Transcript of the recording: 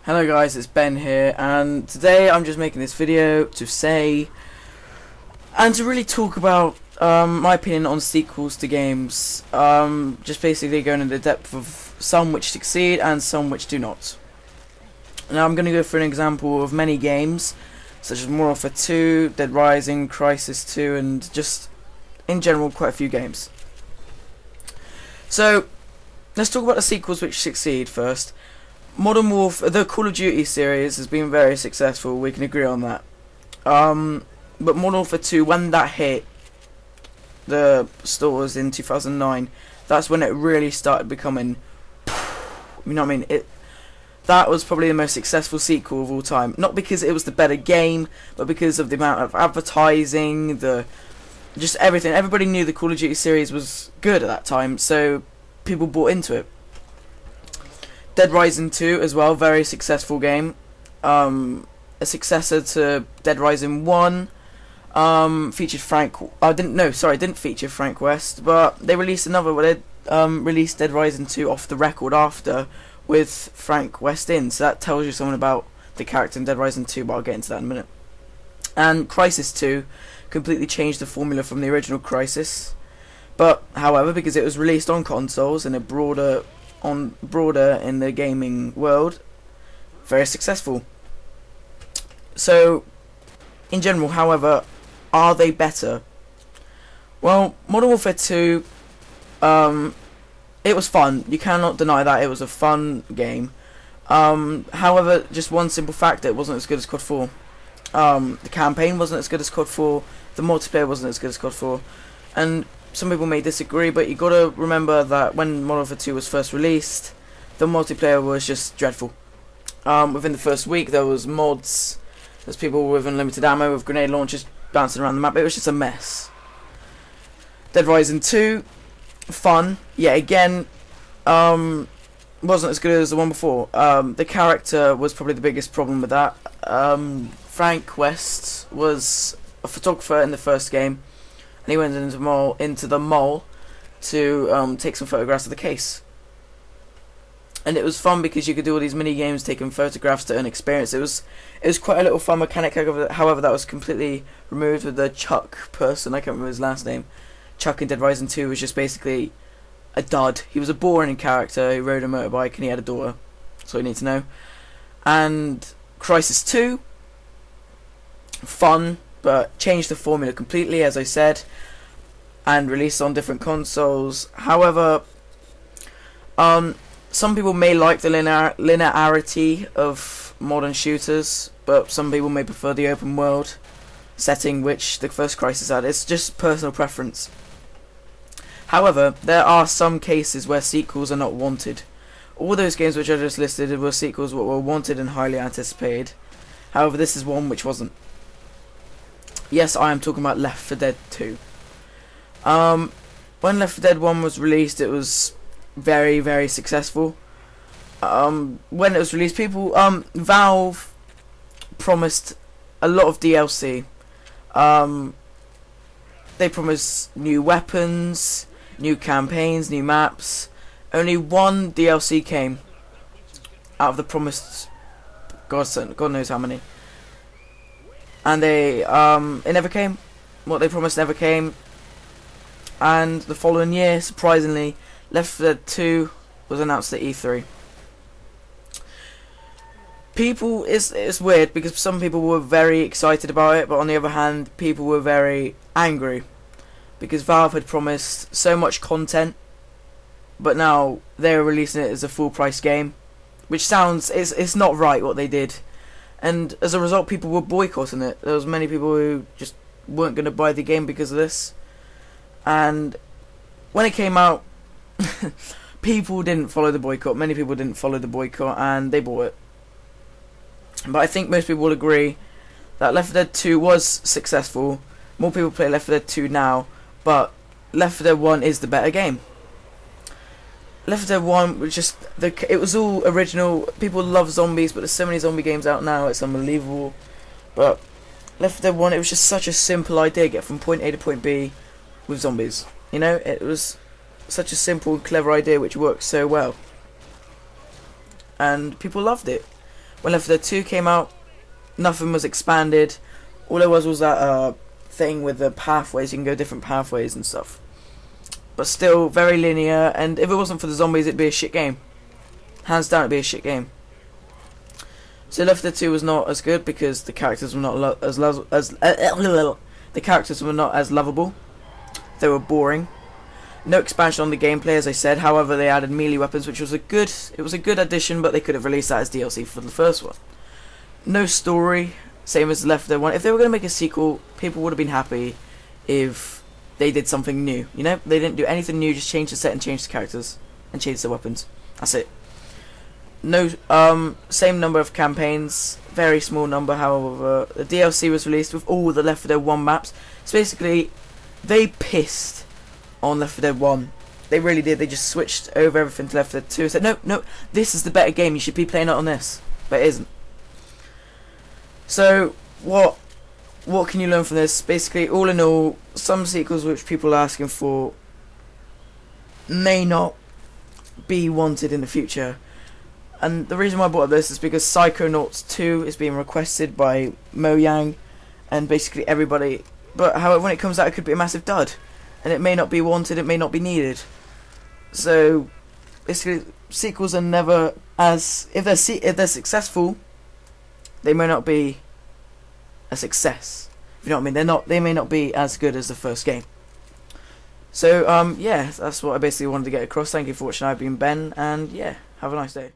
Hello guys, it's Ben here, and today I'm just making this video to say and to really talk about my opinion on sequels to games. Just basically going into the depth of some which succeed and some which do not. Now I'm going to go for an example of many games such as Modern Warfare 2, Dead Rising, Crisis 2, and just in general quite a few games. So let's talk about the sequels which succeed first. Modern Warfare, the Call of Duty series has been very successful, we can agree on that. But Modern Warfare 2, when that hit the stores in 2009, that's when it really started becoming, you know what I mean, that was probably the most successful sequel of all time. Not because it was the better game, but because of the amount of advertising, just everything. Everybody knew the Call of Duty series was good at that time, so people bought into it. Dead Rising 2 as well, very successful game. A successor to Dead Rising 1. Featured didn't feature Frank West, but they released another where they released Dead Rising 2 off the record after with Frank West in. So that tells you something about the character in Dead Rising 2, but I'll get into that in a minute. And Crisis 2 completely changed the formula from the original Crisis. But however, because it was released on consoles and a broader in the gaming world, very successful. So in general, however, are they better? Well, Modern Warfare 2, it was fun, you cannot deny that. It was a fun game. However, just one simple fact, it wasn't as good as COD 4. The campaign wasn't as good as COD 4, the multiplayer wasn't as good as COD 4, and some people may disagree, but you gotta remember that when Modern Warfare 2 was first released, the multiplayer was just dreadful. Within the first week, there was mods, there's people with unlimited ammo, with grenade launchers bouncing around the map. It was just a mess. Dead Rising 2, fun, yet again, wasn't as good as the one before. The character was probably the biggest problem with that. Frank West was a photographer in the first game, and he went into the mall to take some photographs of the case. And it was fun because you could do all these mini games taking photographs to earn experience. It was quite a little fun mechanic. However, that was completely removed with the Chuck person. I can't remember his last name. Chuck in Dead Rising 2 was just basically a dud. He was a boring character. He rode a motorbike and he had a daughter. That's all you need to know. And Crisis 2, fun, but changed the formula completely, as I said, and released on different consoles. However, some people may like the linearity of modern shooters, but some people may prefer the open world setting which the first Crisis had. It's just personal preference. However, there are some cases where sequels are not wanted. All those games which I just listed were sequels that were wanted and highly anticipated. However, this is one which wasn't. Yes, I am talking about Left 4 Dead 2. When Left 4 Dead 1 was released, it was very, very successful. When it was released, Valve promised a lot of DLC. They promised new weapons, new campaigns, new maps. Only one DLC came out of the promised, God knows how many. And it never came. What they promised never came. And the following year, surprisingly, Left 4 Dead 2 was announced at E3. It's weird because some people were very excited about it, but on the other hand, people were very angry because Valve had promised so much content, but now they're releasing it as a full price game, which sounds it's not right what they did. And as a result, people were boycotting it. There was many people who just weren't going to buy the game because of this. And when it came out, people didn't follow the boycott. Many people didn't follow the boycott, and they bought it. But I think most people will agree that Left 4 Dead 2 was successful. More people play Left 4 Dead 2 now, but Left 4 Dead 1 is the better game. Left 4 Dead 1 was just it was all original. People love zombies, but there's so many zombie games out now, it's unbelievable. But Left 4 Dead 1, it was just such a simple idea, get from point A to point B with zombies. You know, it was such a simple, clever idea which worked so well. And people loved it. When Left 4 Dead 2 came out, nothing was expanded. All there was that thing with the pathways. You can go different pathways and stuff. But still very linear, and if it wasn't for the zombies, it'd be a shit game. Hands down, it'd be a shit game. So Left 4 Dead 2 was not as good because the characters were not the characters were not as lovable. They were boring. No expansion on the gameplay, as I said. However, they added melee weapons, which was a good addition, but they could have released that as DLC for the first one. No story, same as Left 4 Dead 1. If they were going to make a sequel, people would have been happy if they did something new. You know, they didn't do anything new, just change the set and change the characters and change the weapons. That's it. No, same number of campaigns, very small number. However, the DLC was released with all the Left 4 Dead 1 maps. So basically, they pissed on Left 4 Dead 1. They really did. They just switched over everything to Left 4 Dead 2 and said, no, this is the better game. You should be playing it on this, but it isn't. So what can you learn from this? Basically, all in all, some sequels which people are asking for may not be wanted in the future. And the reason why I brought up this is because Psychonauts 2 is being requested by Mojang and basically everybody. But however, when it comes out, it could be a massive dud, and it may not be wanted, it may not be needed. So basically, sequels are never as if they're successful, they may not be a success. If you know what I mean, they may not be as good as the first game. So yeah, that's what I basically wanted to get across. Thank you for watching. I've been Ben, and yeah, have a nice day.